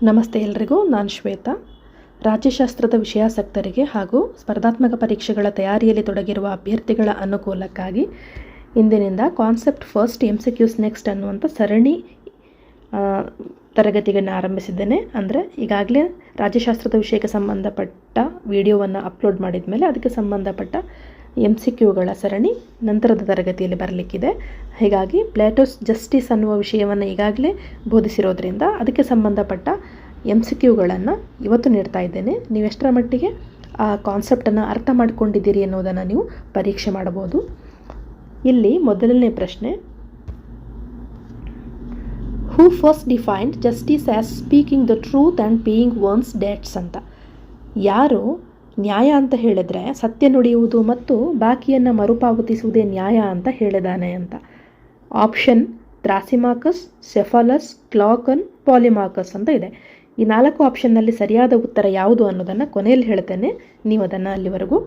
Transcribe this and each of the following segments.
ನಮಸ್ತೆ ಎಲ್ರಿಗೂ, ನಾನು ಶ್ವೇತಾ. ರಾಜ್ಯಶಾಸ್ತ್ರದ ವಿಷಯಾಸಕ್ತರಿಗೆ ಹಾಗೂ ಸ್ಪರ್ಧಾತ್ಮಕ ಪರೀಕ್ಷೆಗಳ ತಯಾರಿಯಲ್ಲಿ ತೊಡಗಿರುವ ಅಭ್ಯರ್ಥಿಗಳ ಅನುಕೂಲಕ್ಕಾಗಿ ಇಂದಿನಿಂದ ಕಾನ್ಸೆಪ್ಟ್ ಫಸ್ಟ್ MCQs ನೆಕ್ಸ್ಟ್ ಅನ್ನುವಂಥ ಸರಣಿ ತರಗತಿಗಳನ್ನು ಆರಂಭಿಸಿದ್ದೇನೆ. ಅಂದರೆ ಈಗಾಗಲೇ ರಾಜ್ಯಶಾಸ್ತ್ರದ ವಿಷಯಕ್ಕೆ ಸಂಬಂಧಪಟ್ಟ ವಿಡಿಯೋವನ್ನು ಅಪ್ಲೋಡ್ ಮಾಡಿದ ಮೇಲೆ ಅದಕ್ಕೆ ಸಂಬಂಧಪಟ್ಟ MCQಗಳ ಸರಣಿ ನಂತರದ ತರಗತಿಯಲ್ಲಿ ಬರಲಿಕ್ಕಿದೆ. ಹೀಗಾಗಿ ಪ್ಲೇಟೋಸ್ ಜಸ್ಟಿಸ್ ಅನ್ನುವ ವಿಷಯವನ್ನು ಈಗಾಗಲೇ ಬೋಧಿಸಿರೋದ್ರಿಂದ ಅದಕ್ಕೆ ಸಂಬಂಧಪಟ್ಟ MCQಗಳನ್ನು ಇವತ್ತು ನೀಡ್ತಾ ಇದ್ದೇನೆ. ನೀವು ಎಷ್ಟರ ಮಟ್ಟಿಗೆ ಆ ಕಾನ್ಸೆಪ್ಟನ್ನು ಅರ್ಥ ಮಾಡಿಕೊಂಡಿದ್ದೀರಿ ಅನ್ನೋದನ್ನು ನೀವು ಪರೀಕ್ಷೆ ಮಾಡಬಹುದು. ಇಲ್ಲಿ ಮೊದಲನೇ ಪ್ರಶ್ನೆ, who first defined justice as speaking the truth and paying one's debts ಅಂತ. ಯಾರು ನ್ಯಾಯ ಅಂತ ಹೇಳಿದರೆ ಸತ್ಯ ನುಡಿಯುವುದು ಮತ್ತು ಬಾಕಿಯನ್ನು ಮರುಪಾವತಿಸುವುದೇ ನ್ಯಾಯ ಅಂತ ಹೇಳಿದಾನೆ ಅಂತ. ಆಪ್ಷನ್ ಥ್ರಾಸಿಮಾಕಸ್, ಸೆಫಾಲಸ್, ಕ್ಲಾಕನ್, ಪಾಲಿಮಾಕಸ್ ಅಂತ ಇದೆ. ಈ 4 ಆಪ್ಷನ್ನಲ್ಲಿ ಸರಿಯಾದ ಉತ್ತರ ಯಾವುದು ಅನ್ನೋದನ್ನು ಕೊನೆಯಲ್ಲಿ ಹೇಳ್ತೇನೆ. ನೀವು ಅದನ್ನು ಅಲ್ಲಿವರೆಗೂ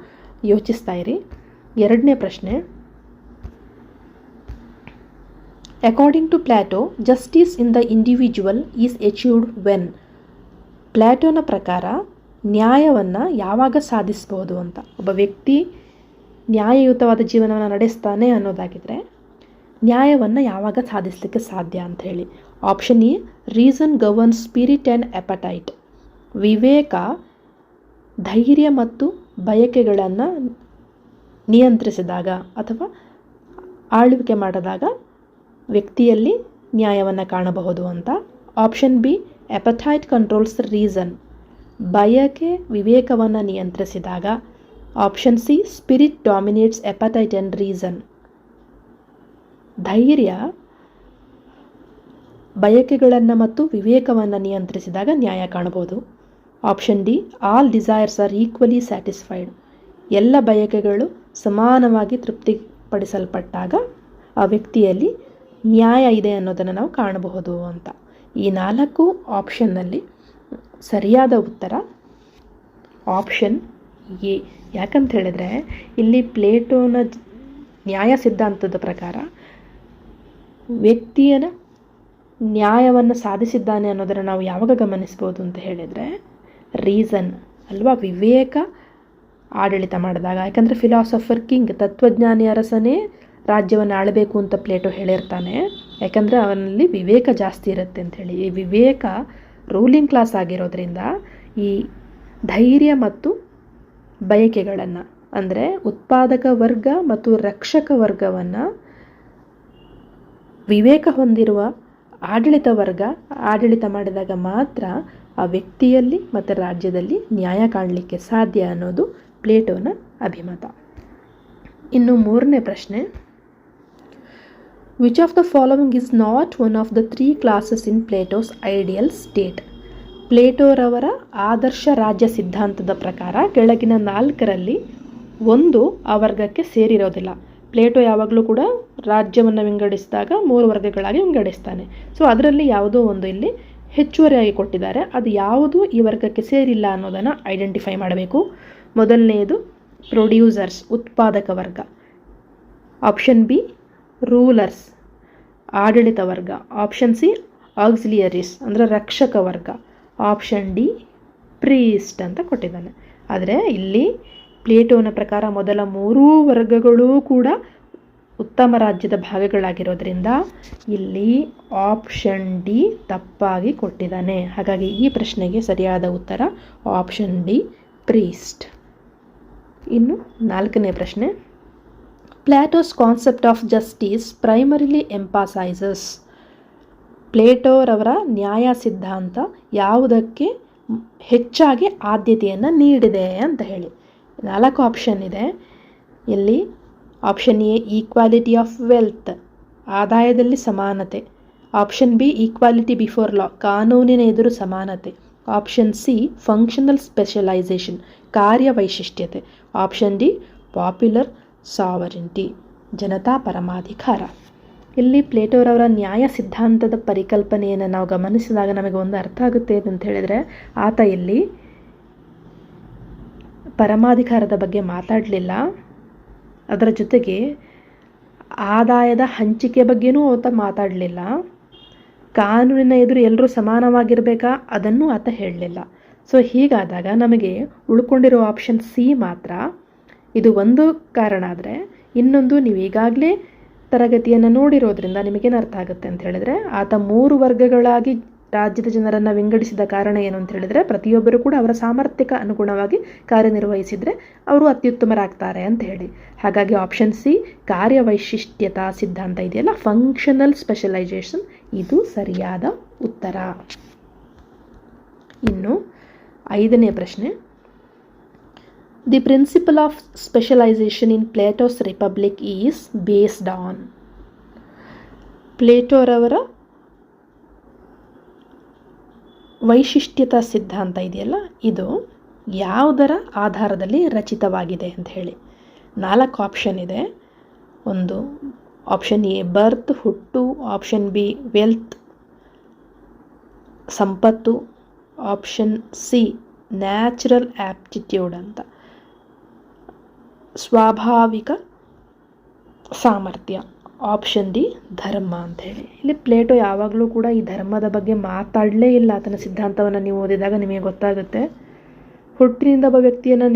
ಯೋಚಿಸ್ತಾ ಇರಿ. ಎರಡನೇ ಪ್ರಶ್ನೆ, according to Plato justice in the individual is achieved when. ಪ್ಲಾಟೋನ ಪ್ರಕಾರ ನ್ಯಾಯವನ್ನು ಯಾವಾಗ ಸಾಧಿಸ್ಬೋದು ಅಂತ. ಒಬ್ಬ ವ್ಯಕ್ತಿ ನ್ಯಾಯಯುತವಾದ ಜೀವನವನ್ನು ನಡೆಸ್ತಾನೆ ಅನ್ನೋದಾಗಿದ್ದರೆ ನ್ಯಾಯವನ್ನು ಯಾವಾಗ ಸಾಧಿಸಲಿಕ್ಕೆ ಸಾಧ್ಯ ಅಂತ ಹೇಳಿ. Option A, reason govern spirit and appetite. ವಿವೇಕ ಧೈರ್ಯ ಮತ್ತು ಬಯಕೆಗಳನ್ನು ನಿಯಂತ್ರಿಸಿದಾಗ ಅಥವಾ ಆಳ್ವಿಕೆ ಮಾಡಿದಾಗ ವ್ಯಕ್ತಿಯಲ್ಲಿ ನ್ಯಾಯವನ್ನು ಕಾಣಬಹುದು ಅಂತ. Option B, appetite controls reason. ಬಯಕೆ ವಿವೇಕವನ್ನು ನಿಯಂತ್ರಿಸಿದಾಗ. Option C, spirit dominates appetite and reason. ಧೈರ್ಯ ಬಯಕೆಗಳನ್ನು ಮತ್ತು ವಿವೇಕವನ್ನು ನಿಯಂತ್ರಿಸಿದಾಗ ನ್ಯಾಯ ಕಾಣಬಹುದು. Option D, all desires are equally satisfied. ಎಲ್ಲ ಬಯಕೆಗಳು ಸಮಾನವಾಗಿ ತೃಪ್ತಿಪಡಿಸಲ್ಪಟ್ಟಾಗ ಆ ವ್ಯಕ್ತಿಯಲ್ಲಿ ನ್ಯಾಯ ಇದೆ ಅನ್ನೋದನ್ನು ನಾವು ಕಾಣಬಹುದು ಅಂತ. ಈ 4 ಆಪ್ಷನ್ನಲ್ಲಿ ಸರಿಯಾದ ಉತ್ತರ ಆಪ್ಷನ್ ಎ. ಯಾಕಂತ ಹೇಳಿದ್ರೆ ಇಲ್ಲಿ ಪ್ಲೇಟೋನ ನ್ಯಾಯ ಸಿದ್ಧಾಂತದ ಪ್ರಕಾರ ವ್ಯಕ್ತಿಯನ ನ್ಯಾಯವನ್ನು ಸಾಧಿಸಿದ್ದಾನೆ ಅನ್ನೋದನ್ನು ನಾವು ಯಾವಾಗ ಗಮನಿಸ್ಬೋದು ಅಂತ ಹೇಳಿದರೆ ರೀಸನ್ ಅಲ್ವಾ, ವಿವೇಕ ಆಡಳಿತ ಮಾಡಿದಾಗ. ಯಾಕಂದರೆ ಫಿಲಾಸಫರ್ ಕಿಂಗ್, ತತ್ವಜ್ಞಾನಿ ಅರಸನೇ ರಾಜ್ಯವನ್ನು ಆಳಬೇಕು ಅಂತ ಪ್ಲೇಟೋ ಹೇಳಿರ್ತಾನೆ. ಯಾಕಂದರೆ ಅವನಲ್ಲಿ ವಿವೇಕ ಜಾಸ್ತಿ ಇರುತ್ತೆ ಅಂಥೇಳಿ. ಈ ವಿವೇಕ ರೂಲಿಂಗ್ ಕ್ಲಾಸ್ ಆಗಿರೋದ್ರಿಂದ ಈ ಧೈರ್ಯ ಮತ್ತು ಬಯಕೆಗಳನ್ನು, ಅಂದರೆ ಉತ್ಪಾದಕ ವರ್ಗ ಮತ್ತು ರಕ್ಷಕ ವರ್ಗವನ್ನು ವಿವೇಕ ಹೊಂದಿರುವ ಆಡಳಿತ ವರ್ಗ ಆಡಳಿತ ಮಾಡಿದಾಗ ಮಾತ್ರ ಆ ವ್ಯಕ್ತಿಯಲ್ಲಿ ಮತ್ತು ರಾಜ್ಯದಲ್ಲಿ ನ್ಯಾಯ ಕಾಣಲಿಕ್ಕೆ ಸಾಧ್ಯ ಅನ್ನೋದು ಪ್ಲೇಟೋನ ಅಭಿಮತ. ಇನ್ನು ಮೂರನೇ ಪ್ರಶ್ನೆ, which of the following is not one of the 3 classes in Plato's ideal state. ಪ್ಲೇಟೋರವರ ಆದರ್ಶ ರಾಜ್ಯ ಸಿದ್ಧಾಂತದ ಪ್ರಕಾರ ಕೆಳಗಿನ 4ರಲ್ಲಿ ಒಂದು ಆ ವರ್ಗಕ್ಕೆ ಸೇರಿರೋದಿಲ್ಲ. ಪ್ಲೇಟೋ ಯಾವಾಗಲೂ ಕೂಡ ರಾಜ್ಯವನ್ನು ವಿಂಗಡಿಸಿದಾಗ 3 ವರ್ಗಗಳಾಗಿ ವಿಂಗಡಿಸ್ತಾನೆ. ಸೊ ಅದರಲ್ಲಿ ಯಾವುದೋ ಒಂದು ಇಲ್ಲಿ ಹೆಚ್ಚುವರಿಯಾಗಿ ಕೊಟ್ಟಿದ್ದಾರೆ. ಅದು ಯಾವುದು ಈ ವರ್ಗಕ್ಕೆ ಸೇರಿಲ್ಲ ಅನ್ನೋದನ್ನು ಐಡೆಂಟಿಫೈ ಮಾಡಬೇಕು. ಮೊದಲನೆಯದು ಪ್ರೊಡ್ಯೂಸರ್ಸ್, ಉತ್ಪಾದಕ ವರ್ಗ. ಆಪ್ಷನ್ ಬಿ, ರೂಲರ್ಸ್, ಆಡಳಿತ ವರ್ಗ. ಆಪ್ಷನ್ ಸಿ, ಆಕ್ಸಿಲಿಯರೀಸ್ ಅಂದರೆ ರಕ್ಷಕ ವರ್ಗ. ಆಪ್ಷನ್ ಡಿ, ಪ್ರೀಸ್ಟ್ ಅಂತ ಕೊಟ್ಟಿದ್ದಾನೆ. ಆದರೆ ಇಲ್ಲಿ ಪ್ಲೇಟೋನ ಪ್ರಕಾರ ಮೊದಲ 3 ವರ್ಗಗಳೂ ಕೂಡ ಉತ್ತಮ ರಾಜ್ಯದ ಭಾಗಗಳಾಗಿರೋದ್ರಿಂದ ಇಲ್ಲಿ ಆಪ್ಷನ್ ಡಿ ತಪ್ಪಾಗಿ ಕೊಟ್ಟಿದ್ದಾನೆ. ಹಾಗಾಗಿ ಈ ಪ್ರಶ್ನೆಗೆ ಸರಿಯಾದ ಉತ್ತರ ಆಪ್ಷನ್ ಡಿ, ಪ್ರೀಸ್ಟ್. ಇನ್ನು 4ನೇ ಪ್ರಶ್ನೆ, ಪ್ಲಾಟೋಸ್ ಕಾನ್ಸೆಪ್ಟ್ ಆಫ್ ಜಸ್ಟಿಸ್ ಪ್ರೈಮರಿಲಿ ಎಂಪಾಸೈಸಸ್. ಪ್ಲೇಟೋರವರ ನ್ಯಾಯ ಸಿದ್ಧಾಂತ ಯಾವುದಕ್ಕೆ ಹೆಚ್ಚಾಗಿ ಆದ್ಯತೆಯನ್ನು ನೀಡಿದೆ ಅಂತ ಹೇಳಿ. 4 ಆಪ್ಷನ್ ಇದೆ ಇಲ್ಲಿ. Option A, equality of wealth, ಆದಾಯದಲ್ಲಿ ಸಮಾನತೆ. Option B, equality before law, ಕಾನೂನಿನ ಎದುರು ಸಮಾನತೆ. ಆಪ್ಷನ್ ಸಿ, ಫಂಕ್ಷನಲ್ ಸ್ಪೆಷಲೈಸೇಷನ್, ಕಾರ್ಯವೈಶಿಷ್ಟ್ಯತೆ. ಆಪ್ಷನ್ ಡಿ, ಪಾಪ್ಯುಲರ್ ಸಾವರಿಂಟಿ, ಜನತಾ ಪರಮಾಧಿಕಾರ. ಇಲ್ಲಿ ಪ್ಲೇಟೋರವರ ನ್ಯಾಯ ಸಿದ್ಧಾಂತದ ಪರಿಕಲ್ಪನೆಯನ್ನು ನಾವು ಗಮನಿಸಿದಾಗ ನಮಗೆ ಒಂದು ಅರ್ಥ ಆಗುತ್ತೆ ಅಂತ ಹೇಳಿದರೆ, ಆತ ಇಲ್ಲಿ ಪರಮಾಧಿಕಾರದ ಬಗ್ಗೆ ಮಾತಾಡಲಿಲ್ಲ. ಅದರ ಜೊತೆಗೆ ಆದಾಯದ ಹಂಚಿಕೆ ಬಗ್ಗೆನೂ ಆತ ಮಾತಾಡಲಿಲ್ಲ. ಕಾನೂನಿನ ಎದುರು ಎಲ್ಲರೂ ಸಮಾನವಾಗಿರಬೇಕಾ ಅದನ್ನು ಆತ ಹೇಳಲಿಲ್ಲ. ಸೊ ಹೀಗಾದಾಗ ನಮಗೆ ಉಳ್ಕೊಂಡಿರೋ ಆಪ್ಷನ್ ಸಿ ಮಾತ್ರ. ಇದು ಒಂದು ಕಾರಣ ಆದರೆ, ಇನ್ನೊಂದು ನೀವು ಈಗಾಗಲೇ ತರಗತಿಯನ್ನು ನೋಡಿರೋದ್ರಿಂದ ನಿಮಗೇನು ಅರ್ಥ ಆಗುತ್ತೆ ಅಂತ ಹೇಳಿದರೆ, ಆತ 3 ವರ್ಗಗಳಾಗಿ ರಾಜ್ಯದ ಜನರನ್ನು ವಿಂಗಡಿಸಿದ ಕಾರಣ ಏನು ಅಂತ ಹೇಳಿದರೆ, ಪ್ರತಿಯೊಬ್ಬರು ಕೂಡ ಅವರ ಸಾಮರ್ಥ್ಯಕ್ಕೆ ಅನುಗುಣವಾಗಿ ಕಾರ್ಯನಿರ್ವಹಿಸಿದರೆ ಅವರು ಅತ್ಯುತ್ತಮರಾಗ್ತಾರೆ ಅಂತ ಹೇಳಿ. ಹಾಗಾಗಿ ಆಪ್ಷನ್ ಸಿ ಕಾರ್ಯವೈಶಿಷ್ಟ್ಯತಾ ಸಿದ್ಧಾಂತ ಇದೆಯಲ್ಲ, ಫಂಕ್ಷನಲ್ ಸ್ಪೆಷಲೈಸೇಷನ್, ಇದು ಸರಿಯಾದ ಉತ್ತರ. ಇನ್ನು 5ನೇ ಪ್ರಶ್ನೆ. The principle of specialisation in Plato's Republic is based on. ಪ್ಲೇಟೋರವರ ವೈಶಿಷ್ಟ್ಯತಾ ಸಿದ್ಧಾಂತ ಇದೆಯಲ್ಲ, ಇದು ಯಾವುದರ ಆಧಾರದಲ್ಲಿ ರಚಿತವಾಗಿದೆ ಅಂತ ಹೇಳಿ. 4 ಆಪ್ಷನ್ ಇದೆ. ಒಂದು ಆಪ್ಷನ್ ಎ ಬರ್ತ್, ಹುಟ್ಟು. ಆಪ್ಷನ್ ಬಿ ವೆಲ್ತ್, ಸಂಪತ್ತು. ಆಪ್ಷನ್ ಸಿ ನ್ಯಾಚುರಲ್ ಆಪ್ಟಿಟ್ಯೂಡ್ ಅಂತ, ಸ್ವಾಭಾವಿಕ ಸಾಮರ್ಥ್ಯ. ಆಪ್ಷನ್ ಡಿ ಧರ್ಮ ಅಂತ ಹೇಳಿ. ಇಲ್ಲಿ ಪ್ಲೇಟೋ ಯಾವಾಗಲೂ ಕೂಡ ಈ ಧರ್ಮದ ಬಗ್ಗೆ ಮಾತಾಡಲೇ ಇಲ್ಲ. ಆತನ ಸಿದ್ಧಾಂತವನ್ನು ನೀವು ಓದಿದಾಗ ನಿಮಗೆ ಗೊತ್ತಾಗುತ್ತೆ. ಹುಟ್ಟಿನಿಂದ ಒಬ್ಬ ವ್ಯಕ್ತಿಯನ್ನು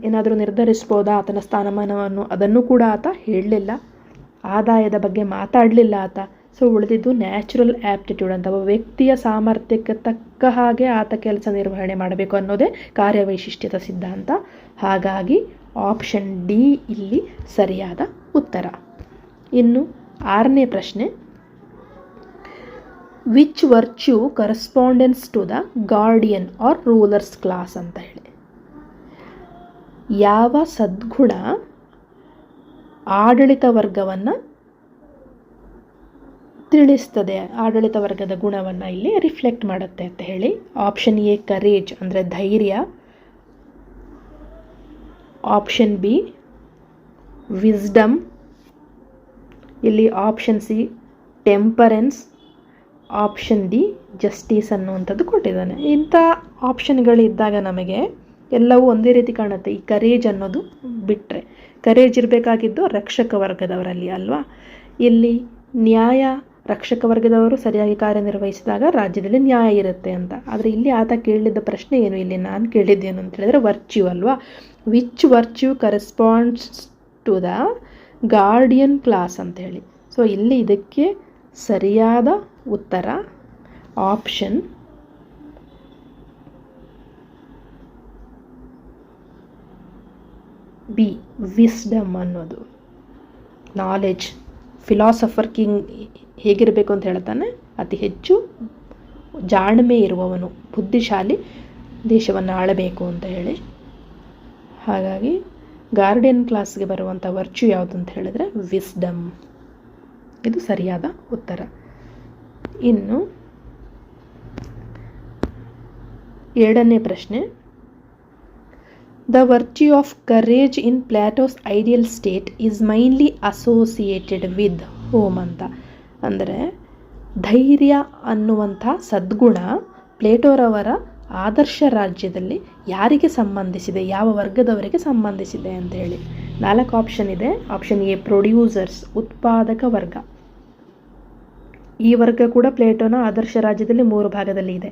ಏನಾದರೂ ನಿರ್ಧರಿಸ್ಬೋದಾ ಆತನ ಸ್ಥಾನಮಾನವನ್ನು, ಅದನ್ನು ಕೂಡ ಆತ ಹೇಳಲಿಲ್ಲ. ಆದಾಯದ ಬಗ್ಗೆ ಮಾತಾಡಲಿಲ್ಲ ಆತ. ಸೊ ಉಳಿದಿದ್ದು ನ್ಯಾಚುರಲ್ ಆಪ್ಟಿಟ್ಯೂಡ್ ಅಂತ, ಒಬ್ಬ ವ್ಯಕ್ತಿಯ ಸಾಮರ್ಥ್ಯಕ್ಕೆ ತಕ್ಕ ಹಾಗೆ ಆತ ಕೆಲಸ ನಿರ್ವಹಣೆ ಮಾಡಬೇಕು ಅನ್ನೋದೇ ಕಾರ್ಯವೈಶಿಷ್ಟ್ಯದ ಸಿದ್ಧಾಂತ. ಹಾಗಾಗಿ ಆಪ್ಷನ್ ಡಿ ಇಲ್ಲಿ ಸರಿಯಾದ ಉತ್ತರ. ಇನ್ನು 6ನೇ ಪ್ರಶ್ನೆ. Which virtue correspondence to the guardian or rulers class ಅಂತ ಹೇಳಿ. ಯಾವ ಸದ್ಗುಣ ಆಡಳಿತ ವರ್ಗವನ್ನು ತಿಳಿಸ್ತದೆ, ಆಡಳಿತ ವರ್ಗದ ಗುಣವನ್ನು ಇಲ್ಲಿ ರಿಫ್ಲೆಕ್ಟ್ ಮಾಡುತ್ತೆ ಅಂತ ಹೇಳಿ. ಆಪ್ಷನ್ ಎ ಕರೇಜ್ ಅಂದರೆ ಧೈರ್ಯ. Option B wisdom. ಇಲ್ಲಿ option C temperance. Option D justice ಅನ್ನುವಂಥದ್ದು ಕೊಟ್ಟಿದ್ದಾನೆ. ಇಂಥ ಆಪ್ಷನ್ಗಳಿದ್ದಾಗ ನಮಗೆ ಎಲ್ಲವೂ ಒಂದೇ ರೀತಿ ಕಾಣುತ್ತೆ. ಈ ಕರೇಜ್ ಅನ್ನೋದು ಬಿಟ್ಟರೆ, ಕರೇಜ್ ಇರಬೇಕಾಗಿದ್ದು ರಕ್ಷಕ ವರ್ಗದವರಲ್ಲಿ ಅಲ್ವಾ. ಇಲ್ಲಿ ನ್ಯಾಯ, ರಕ್ಷಕ ವರ್ಗದವರು ಸರಿಯಾಗಿ ಕಾರ್ಯನಿರ್ವಹಿಸಿದಾಗ ರಾಜ್ಯದಲ್ಲಿ ನ್ಯಾಯ ಇರುತ್ತೆ ಅಂತ. ಆದರೆ ಇಲ್ಲಿ ಆತ ಕೇಳಿದ್ದ ಪ್ರಶ್ನೆ ಏನು, ಇಲ್ಲಿ ನಾನು ಕೇಳಿದ್ದೇನು ಅಂತ ಹೇಳಿದ್ರೆ ವರ್ಚ್ಯೂ ಅಲ್ವಾ. Which virtue corresponds to the guardian class ಅಂತ ಹೇಳಿ. ಸೊ ಇಲ್ಲಿ ಇದಕ್ಕೆ ಸರಿಯಾದ ಉತ್ತರ ಆಪ್ಷನ್ ಬಿ ವಿಸ್ಡಮ್ ಅನ್ನೋದು. ನಾಲೆಜ್, ಫಿಲಾಸಫರ್ ಕಿಂಗ್ ಹೇಗಿರಬೇಕು ಅಂತ ಹೇಳ್ತಾನೆ, ಅತಿ ಹೆಚ್ಚು ಜಾಣ್ಮೆ ಇರುವವನು, ಬುದ್ಧಿಶಾಲಿ, ದೇಶವನ್ನು ಆಳಬೇಕು ಅಂತ ಹೇಳಿ. ಹಾಗಾಗಿ ಗಾರ್ಡಿಯನ್ ಕ್ಲಾಸ್ಗೆ ಬರುವಂಥ ವರ್ಚ್ಯೂ ಯಾವುದು ಅಂತ ಹೇಳಿದ್ರೆ ವಿಸ್ಡಮ್. ಇದು ಸರಿಯಾದ ಉತ್ತರ. ಇನ್ನು 7ನೇ ಪ್ರಶ್ನೆ. The virtue of courage in Plato's ideal state is mainly associated with home ಅಂತ. ಅಂದರೆ ಧೈರ್ಯ ಅನ್ನುವಂಥ ಸದ್ಗುಣ ಪ್ಲೇಟೋರವರ ಆದರ್ಶ ರಾಜ್ಯದಲ್ಲಿ ಯಾರಿಗೆ ಸಂಬಂಧಿಸಿದೆ, ಯಾವ ವರ್ಗದವರಿಗೆ ಸಂಬಂಧಿಸಿದೆ ಅಂತ ಹೇಳಿ. 4 ಆಪ್ಷನ್ ಇದೆ. ಆಪ್ಷನ್ ಎ ಪ್ರೊಡ್ಯೂಸರ್ಸ್, ಉತ್ಪಾದಕ ವರ್ಗ. ಈ ವರ್ಗ ಕೂಡ ಪ್ಲೇಟೋನ ಆದರ್ಶ ರಾಜ್ಯದಲ್ಲಿ 3 ಭಾಗದಲ್ಲಿ ಇದೆ.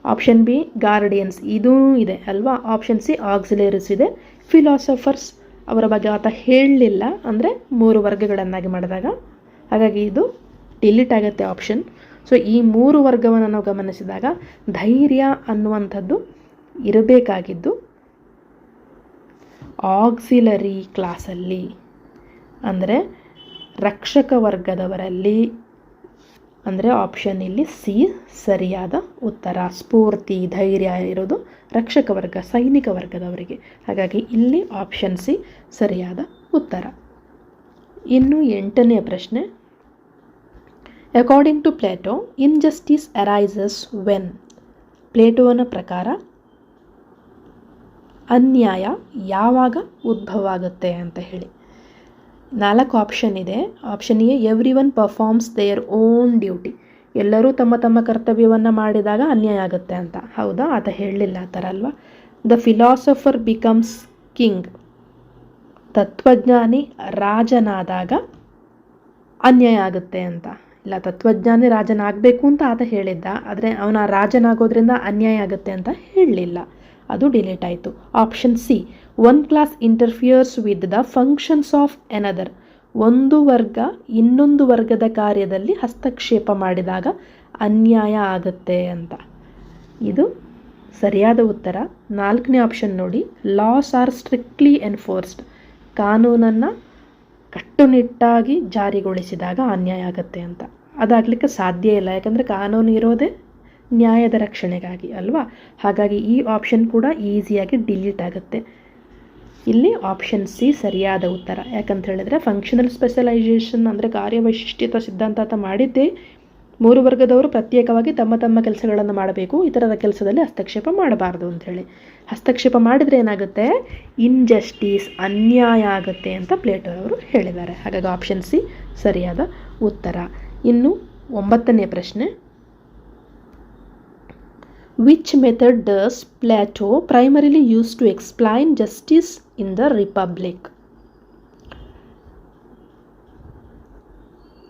ಆಪ್ಷನ್ ಬಿ ಗಾರ್ಡಿಯನ್ಸ್, ಇದೂ ಇದೆ ಅಲ್ವಾ. ಆಪ್ಷನ್ ಸಿ ಆಕ್ಸಿಲರೀಸ್ ಇದೆ. ಫಿಲಾಸಫರ್ಸ್, ಅವರ ಬಗ್ಗೆ ಆತ ಹೇಳಲಿಲ್ಲ, ಅಂದರೆ 3 ವರ್ಗಗಳನ್ನಾಗಿ ಮಾಡಿದಾಗ. ಹಾಗಾಗಿ ಇದು ಡಿಲೀಟ್ ಆಗುತ್ತೆ ಆಪ್ಷನ್. ಸೊ ಈ 3 ವರ್ಗವನ್ನು ನಾವು ಗಮನಿಸಿದಾಗ ಧೈರ್ಯ ಅನ್ನುವಂಥದ್ದು ಇರಬೇಕಾಗಿದ್ದು ಆಕ್ಸಿಲರಿ ಕ್ಲಾಸಲ್ಲಿ, ಅಂದರೆ ರಕ್ಷಕ ವರ್ಗದವರಲ್ಲಿ. ಅಂದರೆ ಆಪ್ಷನ್ ಇಲ್ಲಿ ಸಿ ಸರಿಯಾದ ಉತ್ತರ. ಸ್ಫೂರ್ತಿ, ಧೈರ್ಯ ಇರೋದು ರಕ್ಷಕ ವರ್ಗ, ಸೈನಿಕ ವರ್ಗದವರಿಗೆ. ಹಾಗಾಗಿ ಇಲ್ಲಿ ಆಪ್ಷನ್ ಸಿ ಸರಿಯಾದ ಉತ್ತರ. ಇನ್ನು 8ನೇ ಪ್ರಶ್ನೆ. According to Plato injustice arises when. ಪ್ಲೇಟೋನ ಪ್ರಕಾರ ಅನ್ಯಾಯ ಯಾವಾಗ ಉದ್ಭವ ಆಗುತ್ತೆ ಅಂತ ಹೇಳಿ. 4 ಆಪ್ಷನ್ ಇದೆ. Option A every one performs their own duty. ಎಲ್ಲರೂ ತಮ್ಮ ತಮ್ಮ ಕರ್ತವ್ಯವನ್ನು ಮಾಡಿದಾಗ ಅನ್ಯಾಯ ಆಗುತ್ತೆ ಅಂತ. ಹೌದಾ, ಆತ ಹೇಳಲಿಲ್ಲ ಆ ಥರ ಅಲ್ವಾ. The philosopher becomes king. ತತ್ವಜ್ಞಾನಿ ರಾಜನಾದಾಗ ಅನ್ಯಾಯ ಆಗುತ್ತೆ ಅಂತ. ಇಲ್ಲ, ತತ್ವಜ್ಞಾನಿ ರಾಜನಾಗಬೇಕು ಅಂತ ಆತ ಹೇಳಿದ್ದ, ಆದರೆ ಅವನ ರಾಜನಾಗೋದ್ರಿಂದ ಅನ್ಯಾಯ ಆಗುತ್ತೆ ಅಂತ ಹೇಳಲಿಲ್ಲ. ಅದು ಡಿಲೀಟ್ ಆಯಿತು. Option C, one class interferes with the functions of another. ಒಂದು ವರ್ಗ ಇನ್ನೊಂದು ವರ್ಗದ ಕಾರ್ಯದಲ್ಲಿ ಹಸ್ತಕ್ಷೇಪ ಮಾಡಿದಾಗ ಅನ್ಯಾಯ ಆಗುತ್ತೆ ಅಂತ. ಇದು ಸರಿಯಾದ ಉತ್ತರ. 4ನೇ ಆಪ್ಷನ್ ನೋಡಿ, ಲಾಸ್ ಆರ್ ಸ್ಟ್ರಿಕ್ಟ್ಲಿ ಎನ್ಫೋರ್ಸ್ಡ್. ಕಾನೂನನ್ನು ಕಟ್ಟುನಿಟ್ಟಾಗಿ ಜಾರಿಗೊಳಿಸಿದಾಗ ಅನ್ಯಾಯ ಆಗುತ್ತೆ ಅಂತ. ಅದಾಗಲಿಕ್ಕೆ ಸಾಧ್ಯ ಇಲ್ಲ, ಯಾಕಂದರೆ ಕಾನೂನು ಇರೋದೇ ನ್ಯಾಯದ ರಕ್ಷಣೆಗಾಗಿ ಅಲ್ವಾ. ಹಾಗಾಗಿ ಈ ಆಪ್ಷನ್ ಕೂಡ ಈಸಿಯಾಗಿ ಡಿಲೀಟ್ ಆಗುತ್ತೆ. ಇಲ್ಲಿ ಆಪ್ಷನ್ ಸಿ ಸರಿಯಾದ ಉತ್ತರ. ಯಾಕಂತ ಹೇಳಿದ್ರೆ ಫಂಕ್ಷನಲ್ ಸ್ಪೆಷಲೈಸೇಷನ್ ಅಂದರೆ ಕಾರ್ಯವೈಶಿಷ್ಟ್ಯತ ಸಿದ್ಧಾಂತ ಅಂತ ಮಾಡಿದ್ದೇ 3 ವರ್ಗದವರು ಪ್ರತ್ಯೇಕವಾಗಿ ತಮ್ಮ ತಮ್ಮ ಕೆಲಸಗಳನ್ನು ಮಾಡಬೇಕು, ಇತರರ ಕೆಲಸದಲ್ಲಿ ಹಸ್ತಕ್ಷೇಪ ಮಾಡಬಾರ್ದು ಅಂಥೇಳಿ. ಹಸ್ತಕ್ಷೇಪ ಮಾಡಿದರೆ ಏನಾಗುತ್ತೆ, ಇನ್ಜಸ್ಟಿಸ್, ಅನ್ಯಾಯ ಆಗುತ್ತೆ ಅಂತ ಪ್ಲೇಟೋ ಅವರು ಹೇಳಿದ್ದಾರೆ. ಹಾಗಾಗಿ ಆಪ್ಷನ್ ಸಿ ಸರಿಯಾದ ಉತ್ತರ. ಇನ್ನು 9ನೇ ಪ್ರಶ್ನೆ, which method does Plato primarily use to explain justice in the Republic?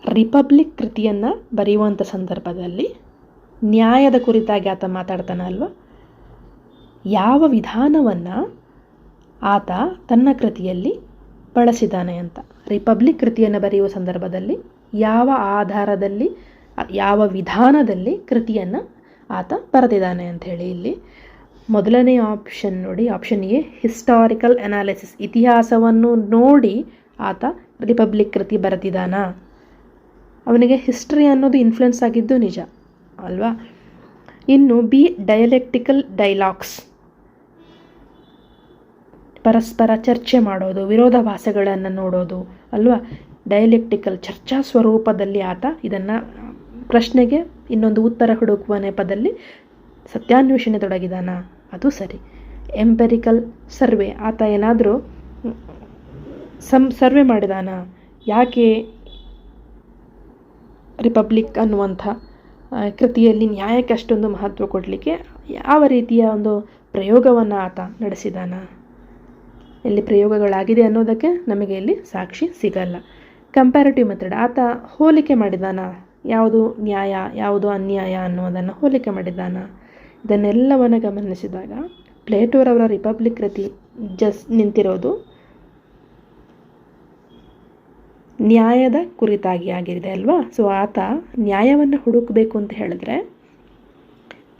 Republic ಕೃತಿಯನ್ನು ಬರೆಯುವಂಥ ಸಂದರ್ಭದಲ್ಲಿ ನ್ಯಾಯದ ಕುರಿತಾಗಿ ಆತ ಮಾತಾಡ್ತಾನೆ ಅಲ್ವಾ. ಯಾವ ವಿಧಾನವನ್ನು ಆತ ತನ್ನ ಕೃತಿಯಲ್ಲಿ ಬಳಸಿದ್ದಾನೆ ಅಂತ. ರಿಪಬ್ಲಿಕ್ ಕೃತಿಯನ್ನು ಬರೆಯುವ ಸಂದರ್ಭದಲ್ಲಿ ಯಾವ ಆಧಾರದಲ್ಲಿ, ಯಾವ ವಿಧಾನದಲ್ಲಿ ಕೃತಿಯನ್ನು ಆತ ಬರೆದಿದ್ದಾನೆ ಅಂಥೇಳಿ. ಇಲ್ಲಿ ಮೊದಲನೇ ಆಪ್ಷನ್ ನೋಡಿ, ಆಪ್ಷನ್ ಎ, ಹಿಸ್ಟಾರಿಕಲ್ ಅನಾಲಿಸಿಸ್. ಇತಿಹಾಸವನ್ನು ನೋಡಿ ಆತ ರಿಪಬ್ಲಿಕ್ ಕೃತಿ ಬರೆದಿದ್ದಾನ. ಅವನಿಗೆ ಹಿಸ್ಟ್ರಿ ಅನ್ನೋದು ಇನ್ಫ್ಲುಯೆನ್ಸ್ ಆಗಿದ್ದು ನಿಜ ಅಲ್ವಾ. ಇನ್ನು ಬಿ, ಡಯಲೆಕ್ಟಿಕಲ್ ಡೈಲಾಗ್ಸ್. ಪರಸ್ಪರ ಚರ್ಚೆ ಮಾಡೋದು, ವಿರೋಧಾಭಾಸಗಳನ್ನು ನೋಡೋದು ಅಲ್ವಾ. ಡಯಲೆಕ್ಟಿಕಲ್, ಚರ್ಚಾ ಸ್ವರೂಪದಲ್ಲಿ ಆತ ಇದನ್ನು ಪ್ರಶ್ನೆಗೆ ಇನ್ನೊಂದು ಉತ್ತರ ಹುಡುಕುವ ನೆಪದಲ್ಲಿ ಸತ್ಯಾನ್ವೇಷಣೆ ತೊಡಗಿದಾನ, ಅದು ಸರಿ. ಎಂಪೆರಿಕಲ್ ಸರ್ವೆ, ಆತ ಏನಾದರೂ ಸರ್ವೆ ಮಾಡಿದಾನ, ಯಾಕೆ ರಿಪಬ್ಲಿಕ್ ಅನ್ನುವಂಥ ಕೃತಿಯಲ್ಲಿ ನ್ಯಾಯಕ್ಕೆ ಅಷ್ಟೊಂದು ಮಹತ್ವ ಕೊಡಲಿಕ್ಕೆ ಯಾವ ರೀತಿಯ ಒಂದು ಪ್ರಯೋಗವನ್ನು ಆತ ನಡೆಸಿದಾನ, ಎಲ್ಲಿ ಪ್ರಯೋಗಗಳಾಗಿದೆ ಅನ್ನೋದಕ್ಕೆ ನಮಗೆ ಇಲ್ಲಿ ಸಾಕ್ಷಿ ಸಿಗಲ್ಲ. ಕಂಪ್ಯಾರಿಟಿವ್ ಮೆಥಡ್, ಆತ ಹೋಲಿಕೆ ಮಾಡಿದಾನ, ಯಾವುದು ನ್ಯಾಯ ಯಾವುದು ಅನ್ಯಾಯ ಅನ್ನೋದನ್ನು ಹೋಲಿಕೆ ಮಾಡಿದ್ದಾನ. ಇದನ್ನೆಲ್ಲವನ್ನು ಗಮನಿಸಿದಾಗ ಪ್ಲೇಟೋರವರ ರಿಪಬ್ಲಿಕ್ ಕೃತಿ ನಿಂತಿರೋದು ನ್ಯಾಯದ ಕುರಿತಾಗಿ ಆಗಿದೆ ಅಲ್ವಾ. ಸೊ ಆತ ನ್ಯಾಯವನ್ನು ಹುಡುಕಬೇಕು ಅಂತ ಹೇಳಿದ್ರೆ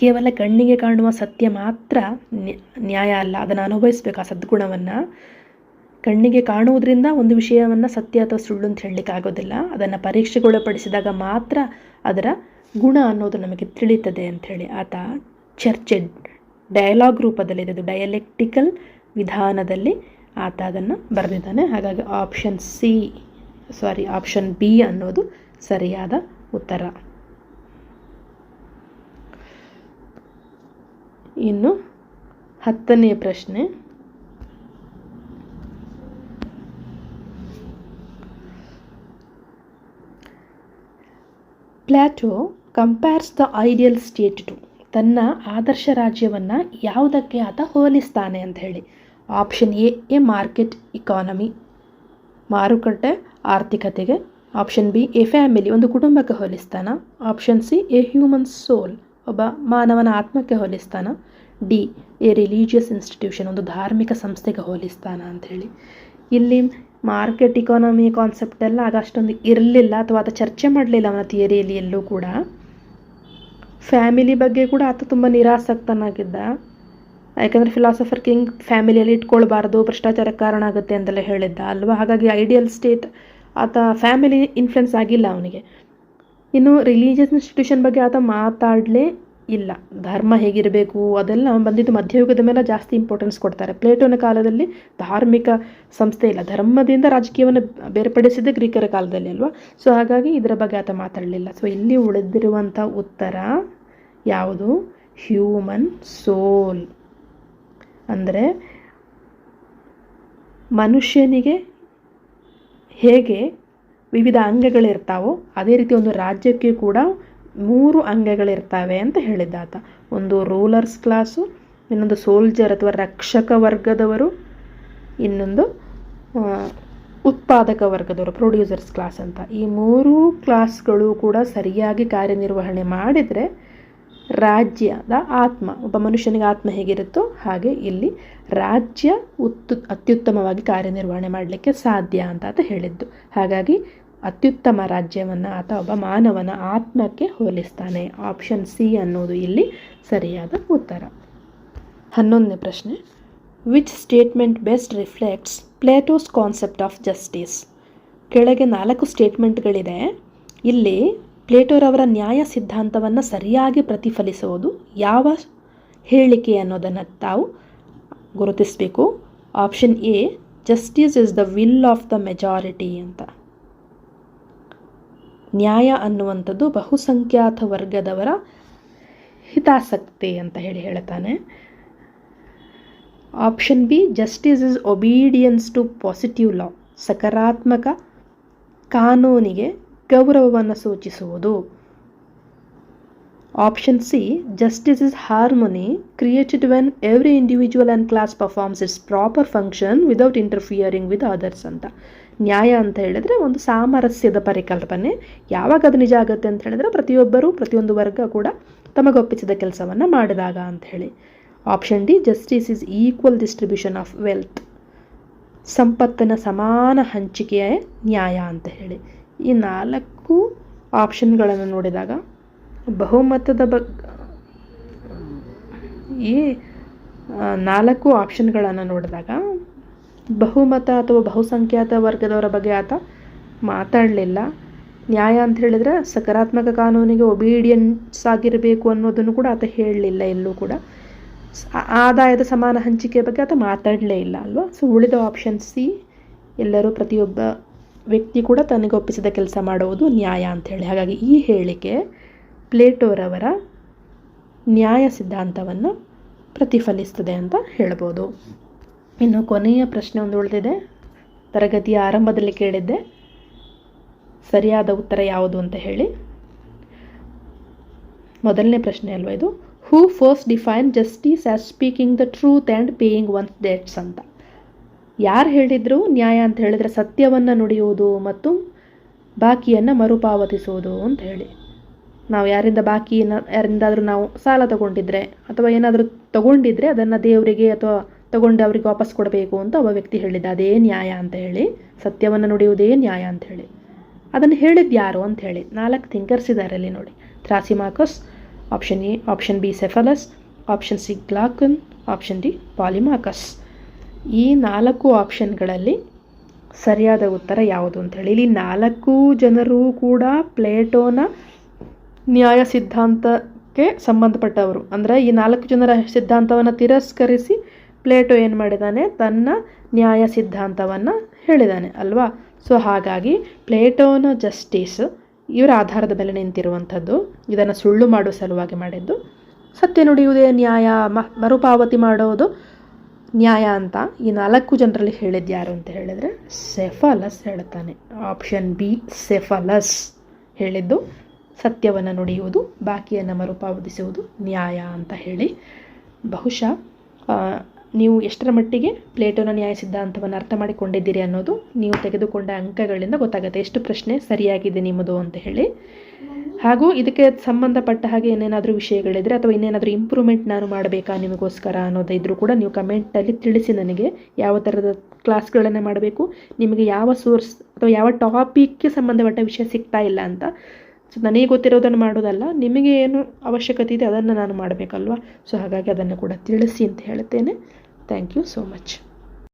ಕೇವಲ ಕಣ್ಣಿಗೆ ಕಾಣುವ ಸತ್ಯ ಮಾತ್ರ ನ್ಯಾಯ ಅಲ್ಲ, ಅದನ್ನು ಅನುಭವಿಸಬೇಕು. ಆ ಸದ್ಗುಣವನ್ನು ಕಣ್ಣಿಗೆ ಕಾಣುವುದರಿಂದ ಒಂದು ವಿಷಯವನ್ನು ಸತ್ಯ ಅಥವಾ ಸುಳ್ಳು ಅಂತ ಹೇಳಲಿಕ್ಕೆ ಆಗೋದಿಲ್ಲ. ಅದನ್ನು ಪರೀಕ್ಷೆಗೊಳಪಡಿಸಿದಾಗ ಮಾತ್ರ ಅದರ ಗುಣ ಅನ್ನೋದು ನಮಗೆ ತಿಳಿಯುತ್ತದೆ ಅಂಥೇಳಿ ಆತ ಚರ್ಚೆ, ಡಯಲಾಗ್ ರೂಪದಲ್ಲಿ ಇದು ಡಯಲೆಕ್ಟಿಕಲ್ ವಿಧಾನದಲ್ಲಿ ಆತ ಅದನ್ನು ಬರೆದಿದ್ದಾನೆ. ಹಾಗಾಗಿ ಆಪ್ಷನ್ ಬಿ ಅನ್ನೋದು ಸರಿಯಾದ ಉತ್ತರ. ಇನ್ನು 10ನೇ ಪ್ರಶ್ನೆ, Plato compares the ideal state to. ತನ್ನ ಆದರ್ಶ ರಾಜ್ಯವನ್ನು ಯಾವುದಕ್ಕೆ ಆತ ಹೋಲಿಸ್ತಾನೆ ಅಂತ ಹೇಳಿ. ಆಪ್ಷನ್ ಎ, ಮಾರ್ಕೆಟ್ ಇಕಾನಮಿ, ಮಾರುಕಟ್ಟೆ ಆರ್ಥಿಕತೆಗೆ. ಆಪ್ಷನ್ ಬಿ, ಎ ಫ್ಯಾಮಿಲಿ, ಒಂದು ಕುಟುಂಬಕ್ಕೆ ಹೋಲಿಸ್ತಾನ. ಆಪ್ಷನ್ ಸಿ, ಎ ಹ್ಯೂಮನ್ ಸೋಲ್, ಒಬ್ಬ ಮಾನವನ ಆತ್ಮಕ್ಕೆ ಹೋಲಿಸ್ತಾನ. ಡಿ, ಎ ರಿಲಿಜಿಯಸ್ ಇನ್ಸ್ಟಿಟ್ಯೂಷನ್, ಒಂದು ಧಾರ್ಮಿಕ ಸಂಸ್ಥೆಗೆ ಹೋಲಿಸ್ತಾನ ಅಂಥೇಳಿ. ಇಲ್ಲಿ ಮಾರ್ಕೆಟ್ ಇಕಾನಮಿ ಕಾನ್ಸೆಪ್ಟ್ ಎಲ್ಲ ಆಗ ಅಷ್ಟೊಂದು ಇರಲಿಲ್ಲ, ಅಥವಾ ಆತ ಚರ್ಚೆ ಮಾಡಲಿಲ್ಲ ಅವನ ಥಿಯರಿಯಲ್ಲಿ ಎಲ್ಲೂ ಕೂಡ. ಫ್ಯಾಮಿಲಿ ಬಗ್ಗೆ ಕೂಡ ಆತ ತುಂಬ ನಿರಾಸಕ್ತನಾಗಿದ್ದ, ಯಾಕಂದರೆ ಫಿಲಾಸಫರ್ ಕಿಂಗ್ ಫ್ಯಾಮಿಲಿಯಲ್ಲಿ ಇಟ್ಕೊಳ್ಬಾರ್ದು, ಭ್ರಷ್ಟಾಚಾರಕ್ಕೆ ಕಾರಣ ಆಗುತ್ತೆ ಅಂತೆಲ್ಲ ಹೇಳಿದ್ದ ಅಲ್ವಾ. ಹಾಗಾಗಿ ಐಡಿಯಲ್ ಸ್ಟೇಟ್ ಆತ ಫ್ಯಾಮಿಲಿ ಇನ್ಫ್ಲುಯೆನ್ಸ್ ಆಗಿಲ್ಲ ಅವನಿಗೆ. ಇನ್ನು ರಿಲಿಜಿಯಸ್ ಇನ್ಸ್ಟಿಟ್ಯೂಷನ್ ಬಗ್ಗೆ ಆತ ಮಾತಾಡಲೇ ಇಲ್ಲ. ಧರ್ಮ ಹೇಗಿರಬೇಕು ಅದೆಲ್ಲ ಬಂದಿದ್ದು ಮಧ್ಯಯುಗದ ಮೇಲೆ ಜಾಸ್ತಿ ಇಂಪಾರ್ಟೆನ್ಸ್ ಕೊಡ್ತಾರೆ. ಪ್ಲೇಟೋನ ಕಾಲದಲ್ಲಿ ಧಾರ್ಮಿಕ ಸಂಸ್ಥೆ ಇಲ್ಲ, ಧರ್ಮದಿಂದ ರಾಜಕೀಯವನ್ನು ಬೇರ್ಪಡಿಸಿದ್ದೆ ಗ್ರೀಕರ ಕಾಲದಲ್ಲಿ ಅಲ್ವಾ. ಸೊ ಹಾಗಾಗಿ ಇದರ ಬಗ್ಗೆ ಆತ ಮಾತಾಡಲಿಲ್ಲ. ಸೊ ಇಲ್ಲಿ ಉಳಿದಿರುವಂಥ ಉತ್ತರ ಯಾವುದು? ಹ್ಯೂಮನ್ ಸೋಲ್. ಅಂದರೆ ಮನುಷ್ಯನಿಗೆ ಹೇಗೆ ವಿವಿಧ ಅಂಗಗಳಿರ್ತಾವೋ ಅದೇ ರೀತಿ ಒಂದು ರಾಜ್ಯಕ್ಕೆ ಕೂಡ 3 ಅಂಗಗಳಿರ್ತವೆ ಅಂತ ಹೇಳಿದ್ದಾತ. ಒಂದು ರೂಲರ್ಸ್ ಕ್ಲಾಸು, ಇನ್ನೊಂದು ಸೋಲ್ಜರ್ ಅಥವಾ ರಕ್ಷಕ ವರ್ಗದವರು, ಇನ್ನೊಂದು ಉತ್ಪಾದಕ ವರ್ಗದವರು, ಪ್ರೊಡ್ಯೂಸರ್ಸ್ ಕ್ಲಾಸ್ ಅಂತ. ಈ 3 ಕ್ಲಾಸ್ಗಳು ಕೂಡ ಸರಿಯಾಗಿ ಕಾರ್ಯನಿರ್ವಹಣೆ ಮಾಡಿದರೆ ರಾಜ್ಯದ ಆತ್ಮ, ಒಬ್ಬ ಮನುಷ್ಯನಿಗೆ ಆತ್ಮ ಹೇಗಿರುತ್ತೋ ಹಾಗೆ ಇಲ್ಲಿ ರಾಜ್ಯ ಅತ್ಯುತ್ತಮವಾಗಿ ಕಾರ್ಯನಿರ್ವಹಣೆ ಮಾಡಲಿಕ್ಕೆ ಸಾಧ್ಯ ಅಂತ ಹೇಳಿದ್ದು. ಹಾಗಾಗಿ ಅತ್ಯುತ್ತಮ ರಾಜ್ಯವನ್ನು ಆತ ಒಬ್ಬ ಮಾನವನ ಆತ್ಮಕ್ಕೆ ಹೋಲಿಸ್ತಾನೆ. ಆಪ್ಷನ್ ಸಿ ಅನ್ನೋದು ಇಲ್ಲಿ ಸರಿಯಾದ ಉತ್ತರ. 11ನೇ ಪ್ರಶ್ನೆ, which statement best reflects Plato's concept of justice? ಕೆಳಗೆ 4 ಸ್ಟೇಟ್ಮೆಂಟ್ಗಳಿದೆ. ಇಲ್ಲಿ ಪ್ಲೇಟೋರವರ ನ್ಯಾಯ ಸಿದ್ಧಾಂತವನ್ನು ಸರಿಯಾಗಿ ಪ್ರತಿಫಲಿಸುವುದು ಯಾವ ಹೇಳಿಕೆ ಅನ್ನೋದನ್ನು ತಾವು ಗುರುತಿಸಬೇಕು. Option A, justice is the will of the majority ಅಂತ. ನ್ಯಾಯ ಅನ್ನುವಂಥದ್ದು ಬಹುಸಂಖ್ಯಾತ ವರ್ಗದವರ ಹಿತಾಸಕ್ತಿ ಅಂತ ಹೇಳ್ತಾನೆ. Option B, justice is obedience to positive law, ಸಕಾರಾತ್ಮಕ ಕಾನೂನಿಗೆ ಗೌರವವನ್ನು ಸೂಚಿಸುವುದು. Option C, justice is harmony created when every individual and class performs its proper function without interfering with others ಅಂತ. ನ್ಯಾಯ ಅಂತ ಹೇಳಿದ್ರೆ ಒಂದು ಸಾಮರಸ್ಯದ ಪರಿಕಲ್ಪನೆ. ಯಾವಾಗ ಅದು ನಿಜ ಆಗುತ್ತೆ ಅಂತ ಹೇಳಿದ್ರೆ ಪ್ರತಿಯೊಬ್ಬರು, ಪ್ರತಿಯೊಂದು ವರ್ಗ ಕೂಡ ತಮಗೊಪ್ಪಿಸಿದ ಕೆಲಸವನ್ನು ಮಾಡಿದಾಗ ಅಂತ ಹೇಳಿ. Option D, justice is equal distribution of wealth, ಸಂಪತ್ತಿನ ಸಮಾನ ಹಂಚಿಕೆಯೇ ನ್ಯಾಯ ಅಂತ ಹೇಳಿ. ಈ 4 ಆಪ್ಷನ್ಗಳನ್ನು ನೋಡಿದಾಗ ಬಹುಮತದ ಈ 4 ಆಪ್ಷನ್ಗಳನ್ನು ನೋಡಿದಾಗ ಬಹುಮತ ಅಥವಾ ಬಹುಸಂಖ್ಯಾತ ವರ್ಗದವರ ಬಗ್ಗೆ ಆತ ಮಾತಾಡಲಿಲ್ಲ. ನ್ಯಾಯ ಅಂತ ಹೇಳಿದರೆ ಸಕಾರಾತ್ಮಕ ಕಾನೂನಿಗೆ ಒಬೀಡಿಯನ್ಸ್ ಆಗಿರಬೇಕು ಅನ್ನೋದನ್ನು ಕೂಡ ಆತ ಹೇಳಲಿಲ್ಲ ಎಲ್ಲೂ ಕೂಡ. ಆದಾಯದ ಸಮಾನ ಹಂಚಿಕೆ ಬಗ್ಗೆ ಆತ ಮಾತಾಡಲೇ ಇಲ್ಲ ಅಲ್ವಾ. ಸೊ ಉಳಿದ ಆಪ್ಷನ್ ಸಿ, ಎಲ್ಲರೂ ಪ್ರತಿಯೊಬ್ಬ ವ್ಯಕ್ತಿ ಕೂಡ ತನಗೆ ಒಪ್ಪಿಸಿದ ಕೆಲಸ ಮಾಡುವುದು ನ್ಯಾಯ ಅಂಥೇಳಿ. ಹಾಗಾಗಿ ಈ ಹೇಳಿಕೆ ಪ್ಲೇಟೋರವರ ನ್ಯಾಯ ಸಿದ್ಧಾಂತವನ್ನು ಪ್ರತಿಫಲಿಸ್ತದೆ ಅಂತ ಹೇಳ್ಬೋದು. ಇನ್ನು ಕೊನೆಯ ಪ್ರಶ್ನೆ ಒಂದು ಉಳಿದಿದೆ. ತರಗತಿಯ ಆರಂಭದಲ್ಲಿ ಕೇಳಿದ್ದೆ, ಸರಿಯಾದ ಉತ್ತರ ಯಾವುದು ಅಂತ ಹೇಳಿ. ಮೊದಲನೇ ಪ್ರಶ್ನೆ ಅಲ್ವಾ ಇದು. Who first define justice as speaking the truth and paying one's debts ಅಂತ. ಯಾರು ಹೇಳಿದರು ನ್ಯಾಯ ಅಂತ ಹೇಳಿದರೆ ಸತ್ಯವನ್ನು ನುಡಿಯುವುದು ಮತ್ತು ಬಾಕಿಯನ್ನು ಮರುಪಾವತಿಸುವುದು ಅಂತ ಹೇಳಿ. ನಾವು ಯಾರಿಂದಾದರೂ ನಾವು ಸಾಲ ತಗೊಂಡಿದ್ರೆ ಅಥವಾ ಏನಾದರೂ ತಗೊಂಡಿದ್ರೆ ಅದನ್ನು ದೇವರಿಗೆ ಅಥವಾ ತಗೊಂಡು ಅವರಿಗೆ ವಾಪಸ್ ಕೊಡಬೇಕು ಅಂತ ಒಬ್ಬ ವ್ಯಕ್ತಿ ಹೇಳಿದ್ದ, ಅದೇ ನ್ಯಾಯ ಅಂತ ಹೇಳಿ. ಸತ್ಯವನ್ನು ನುಡಿಯುವುದೇ ನ್ಯಾಯ ಅಂತ ಹೇಳಿ. ಅದನ್ನು ಹೇಳಿದ್ದು ಯಾರು ಅಂತ ಹೇಳಿ 4 ಥಿಂಕರ್ಸ್ ಇದ್ದಾರೆ ಅಲ್ಲಿ ನೋಡಿ. Thrasymachus, option A, option B Cephalus, option C Glaucon, option D Polemarchus. ಈ 4 ಆಪ್ಷನ್ಗಳಲ್ಲಿ ಸರಿಯಾದ ಉತ್ತರ ಯಾವುದು ಅಂತ ಹೇಳಿ. ಇಲ್ಲಿ 4 ಜನರು ಕೂಡ ಪ್ಲೇಟೋನ ನ್ಯಾಯ ಸಿದ್ಧಾಂತಕ್ಕೆ ಸಂಬಂಧಪಟ್ಟವರು. ಅಂದರೆ ಈ 4 ಜನರ ಸಿದ್ಧಾಂತವನ್ನು ತಿರಸ್ಕರಿಸಿ ಪ್ಲೇಟೋ ಏನು ಮಾಡಿದ್ದಾನೆ, ತನ್ನ ನ್ಯಾಯ ಸಿದ್ಧಾಂತವನ್ನು ಹೇಳಿದ್ದಾನೆ ಅಲ್ವಾ. ಸೊ ಹಾಗಾಗಿ ಪ್ಲೇಟೋನ ಜಸ್ಟಿಸ್ ಇವರ ಆಧಾರದ ಮೇಲೆ ನಿಂತಿರುವಂಥದ್ದು. ಇದನ್ನು ಸುಳ್ಳು ಮಾಡುವ ಸಲುವಾಗಿ ಮಾಡಿದ್ದು. ಸತ್ಯ ನುಡಿಯುವುದೇ ನ್ಯಾಯ, ಮರುಪಾವತಿ ಮಾಡೋದು ನ್ಯಾಯ ಅಂತ ಈ 4 ಜನರಲ್ಲಿ ಹೇಳಿದ್ಯಾರು ಅಂತ ಹೇಳಿದರೆ ಸೆಫಲಸ್ ಹೇಳ್ತಾನೆ. ಆಪ್ಷನ್ ಬಿ ಸೆಫಲಸ್ ಹೇಳಿದ್ದು ಸತ್ಯವನ್ನು ನುಡಿಯುವುದು, ಬಾಕಿಯನ್ನು ಮರುಪಾವತಿಸುವುದು ನ್ಯಾಯ ಅಂತ ಹೇಳಿ. ಬಹುಶಃ ನೀವು ಎಷ್ಟರ ಮಟ್ಟಿಗೆ ಪ್ಲೇಟೋನ ನ್ಯಾಯ ಸಿದ್ಧಾಂತವನ್ನು ಅರ್ಥ ಮಾಡಿಕೊಂಡಿದ್ದೀರಿ ಅನ್ನೋದು ನೀವು ತೆಗೆದುಕೊಂಡ ಅಂಕಗಳಿಂದ ಗೊತ್ತಾಗುತ್ತೆ, ಎಷ್ಟು ಪ್ರಶ್ನೆ ಸರಿಯಾಗಿದೆ ನಿಮ್ಮದು ಅಂತ ಹೇಳಿ. ಹಾಗೂ ಇದಕ್ಕೆ ಸಂಬಂಧಪಟ್ಟ ಹಾಗೆ ಏನೇನಾದರೂ ವಿಷಯಗಳಿದ್ರೆ ಅಥವಾ ಇನ್ನೇನಾದರೂ ಇಂಪ್ರೂವ್ಮೆಂಟ್ ನಾನು ಮಾಡಬೇಕಾ ನಿಮಗೋಸ್ಕರ ಅನ್ನೋದಿದ್ರೂ ಕೂಡ ನೀವು ಕಮೆಂಟಲ್ಲಿ ತಿಳಿಸಿ ನನಗೆ. ಯಾವ ಥರದ ಕ್ಲಾಸ್ಗಳನ್ನು ಮಾಡಬೇಕು, ನಿಮಗೆ ಯಾವ ಸೋರ್ಸ್ ಅಥವಾ ಯಾವ ಟಾಪಿಕ್ಗೆ ಸಂಬಂಧಪಟ್ಟ ವಿಷಯ ಸಿಗ್ತಾ ಇಲ್ಲ ಅಂತ. ಸೊ ನನಗೆ ಗೊತ್ತಿರೋದನ್ನು ಮಾಡೋದಲ್ಲ, ನಿಮಗೆ ಏನು ಅವಶ್ಯಕತೆ ಇದೆ ಅದನ್ನು ನಾನು ಮಾಡಬೇಕಲ್ವ. ಸೊ ಹಾಗಾಗಿ ಅದನ್ನು ಕೂಡ ತಿಳಿಸಿ ಅಂತ ಹೇಳ್ತೇನೆ. Thank you so much.